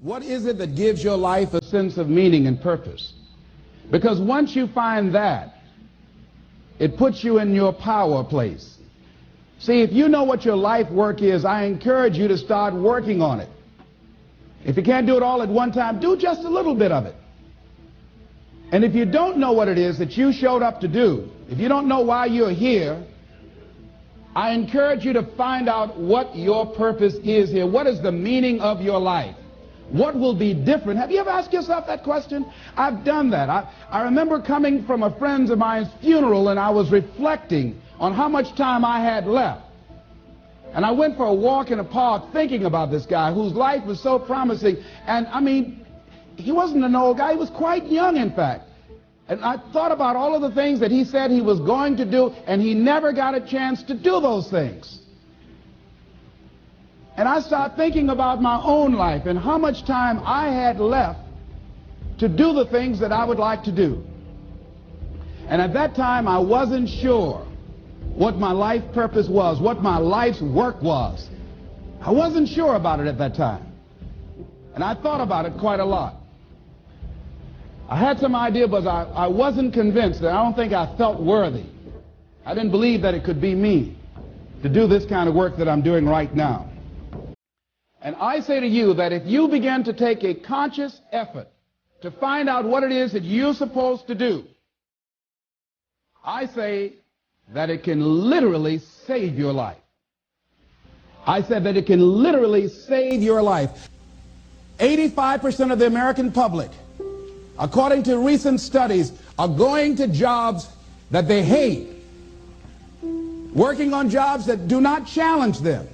What is it that gives your life a sense of meaning and purpose? Because once you find that, it puts you in your power place. See, if you know what your life work is, I encourage you to start working on it. If you can't do it all at one time, do just a little bit of it. And if you don't know what it is that you showed up to do, if you don't know why you're here, I encourage you to find out what your purpose is here. What is the meaning of your life? What will be different? Have you ever asked yourself that question? I've done that. I remember coming from a friend of mine's funeral, and I was reflecting on how much time I had left. And I went for a walk in a park thinking about this guy whose life was so promising. And I mean, he wasn't an old guy. He was quite young, in fact. And I thought about all of the things that he said he was going to do, and he never got a chance to do those things. And I started thinking about my own life and how much time I had left to do the things that I would like to do. And at that time, I wasn't sure what my life purpose was, what my life's work was. I wasn't sure about it at that time. And I thought about it quite a lot. I had some idea, but I wasn't convinced. I don't think I felt worthy. I didn't believe that it could be me to do this kind of work that I'm doing right now. And I say to you that if you begin to take a conscious effort to find out what it is that you're supposed to do, I say that it can literally save your life. I said that it can literally save your life. 85% of the American public, according to recent studies, are going to jobs that they hate, working on jobs that do not challenge them.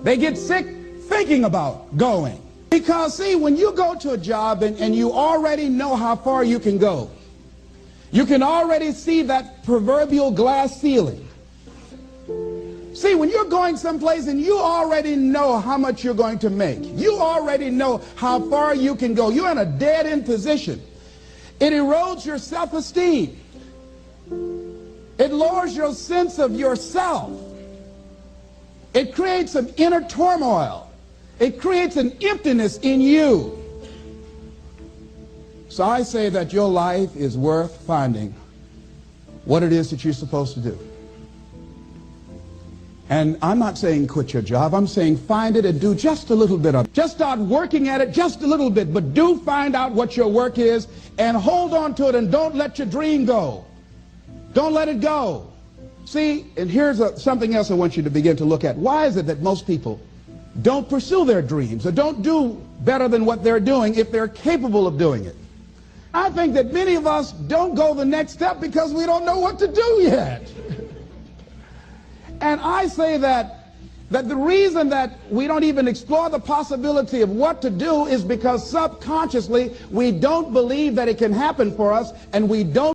They get sick thinking about going. Because, see, when you go to a job and you already know how far you can go, you can already see that proverbial glass ceiling. See, when you're going someplace and you already know how much you're going to make, you already know how far you can go, you're in a dead-end position. It erodes your self-esteem. It lowers your sense of yourself. It creates an inner turmoil. It creates an emptiness in you. So I say that your life is worth finding what it is that you're supposed to do. And I'm not saying quit your job. I'm saying find it and do just a little bit of it. Just start working at it just a little bit, but do find out what your work is and hold on to it, and don't let your dream go. Don't let it go. See, and here's something else I want you to begin to look at. Why is it that most people don't pursue their dreams or don't do better than what they're doing if they're capable of doing it? I think that many of us don't go the next step because we don't know what to do yet. And I say that the reason that we don't even explore the possibility of what to do is because subconsciously we don't believe that it can happen for us, and we don't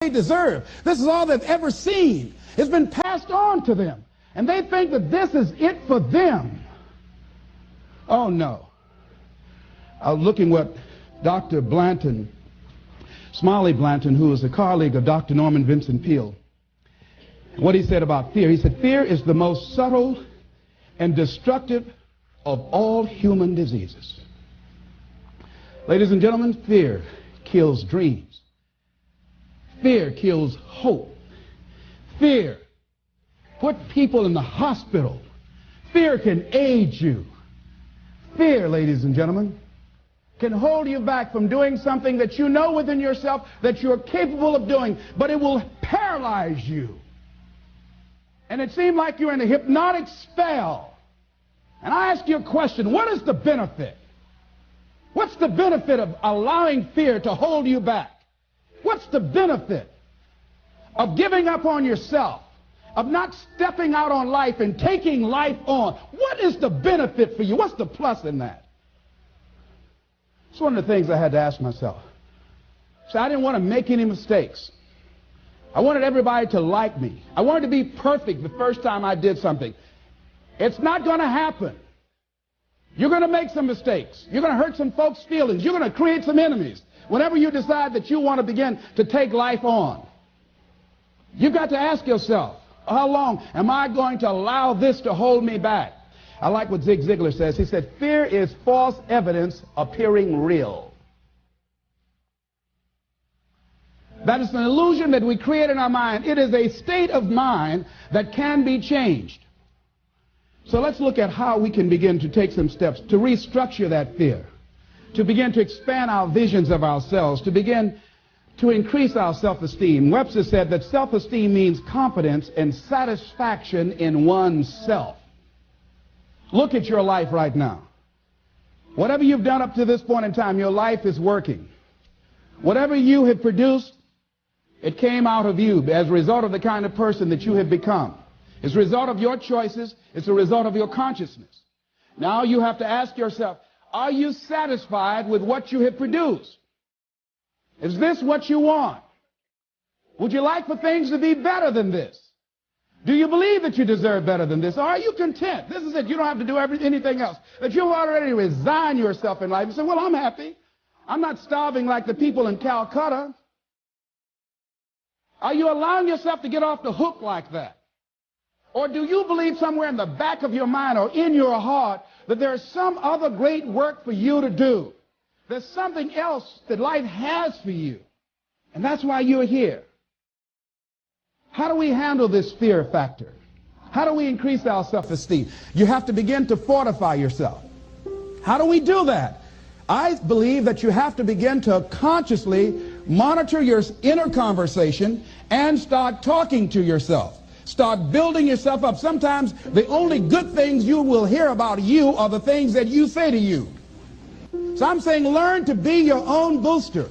they deserve. This is all they've ever seen. It's been passed on to them. And they think that this is it for them. Oh, no. I was looking what Dr. Blanton Smiley Blanton, who was a colleague of Dr. Norman Vincent Peale. What he said about fear, he said, fear is the most subtle and destructive of all human diseases. Ladies and gentlemen, fear kills dreams. Fear kills hope. Fear put people in the hospital. Fear can age you. Fear, ladies and gentlemen, can hold you back from doing something that you know within yourself that you're capable of doing, but it will paralyze you. And it seemed like you're in a hypnotic spell. And I ask you a question, what is the benefit? What's the benefit of allowing fear to hold you back? What's the benefit of giving up on yourself, of not stepping out on life and taking life on? What is the benefit for you? What's the plus in that? It's one of the things I had to ask myself. So I didn't want to make any mistakes. I wanted everybody to like me. I wanted to be perfect the first time I did something. It's not going to happen. You're going to make some mistakes. You're going to hurt some folks' feelings. You're going to create some enemies whenever you decide that you want to begin to take life on. You've got to ask yourself, how long am I going to allow this to hold me back? I like what Zig Ziglar says. He said, fear is false evidence appearing real. That is an illusion that we create in our mind. It is a state of mind that can be changed. So let's look at how we can begin to take some steps to restructure that fear, to begin to expand our visions of ourselves, to begin to increase our self-esteem. Webster said that self-esteem means confidence and satisfaction in oneself. Look at your life right now. Whatever you've done up to this point in time, your life is working. Whatever you have produced, it came out of you as a result of the kind of person that you have become. It's a result of your choices. It's a result of your consciousness. Now you have to ask yourself, are you satisfied with what you have produced? Is this what you want? Would you like for things to be better than this? Do you believe that you deserve better than this? Or are you content? This is it. You don't have to do anything else. That you've already resigned yourself in life and say, well, I'm happy. I'm not starving like the people in Calcutta. Are you allowing yourself to get off the hook like that? Or do you believe somewhere in the back of your mind or in your heart that there's some other great work for you to do? There's something else that life has for you. And that's why you're here. How do we handle this fear factor? How do we increase our self-esteem? You have to begin to fortify yourself. How do we do that? I believe that you have to begin to consciously monitor your inner conversation and start talking to yourself. Start building yourself up. Sometimes the only good things you will hear about you are the things that you say to you. So I'm saying learn to be your own booster.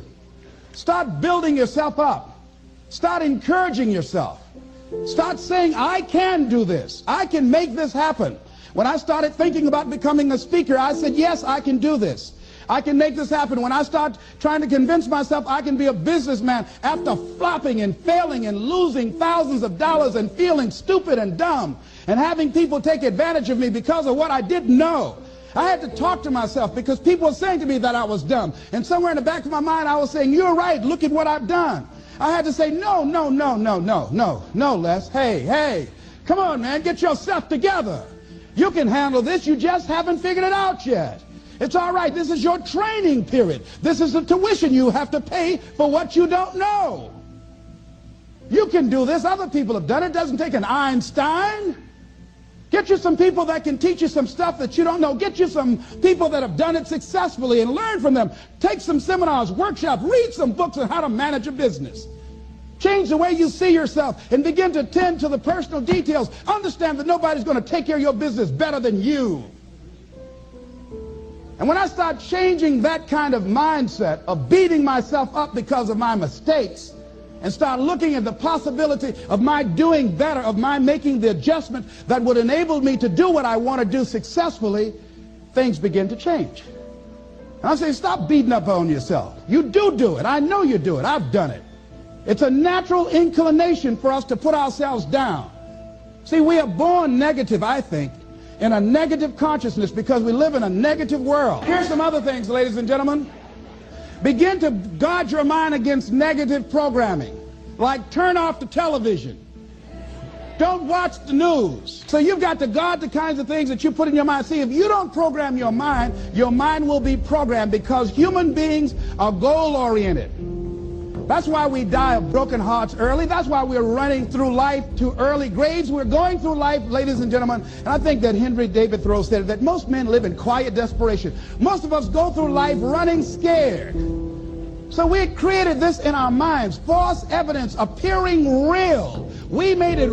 Start building yourself up. Start encouraging yourself. Start saying, I can do this. I can make this happen. When I started thinking about becoming a speaker, I said, yes, I can do this. I can make this happen. When I start trying to convince myself I can be a businessman after flopping and failing and losing thousands of dollars and feeling stupid and dumb and having people take advantage of me because of what I didn't know, I had to talk to myself because people were saying to me that I was dumb. And somewhere in the back of my mind, I was saying, you're right. Look at what I've done. I had to say, no, Les. Hey, come on, man. Get yourself together. You can handle this. You just haven't figured it out yet. It's all right. This is your training period. This is the tuition you have to pay for what you don't know. You can do this. Other people have done it. It doesn't take an Einstein. Get you some people that can teach you some stuff that you don't know. Get you some people that have done it successfully and learn from them. Take some seminars, workshops, read some books on how to manage a business. Change the way you see yourself and begin to tend to the personal details. Understand that nobody's going to take care of your business better than you. And when I start changing that kind of mindset of beating myself up because of my mistakes, and start looking at the possibility of my doing better, of my making the adjustment that would enable me to do what I want to do successfully, things begin to change. And I'm saying, stop beating up on yourself. You do it. I know you do it. I've done it. It's a natural inclination for us to put ourselves down. See, we are born negative, I think, in a negative consciousness because we live in a negative world. Here's some other things, ladies and gentlemen. Begin to guard your mind against negative programming, like turn off the television. Don't watch the news. So you've got to guard the kinds of things that you put in your mind. See, if you don't program your mind will be programmed, because human beings are goal-oriented. That's why we die of broken hearts early. That's why we're running through life to early grades. We're going through life, ladies and gentlemen. And I think that Henry David Thoreau said that most men live in quiet desperation. Most of us go through life running scared. So we created this in our minds, false evidence appearing real. We made it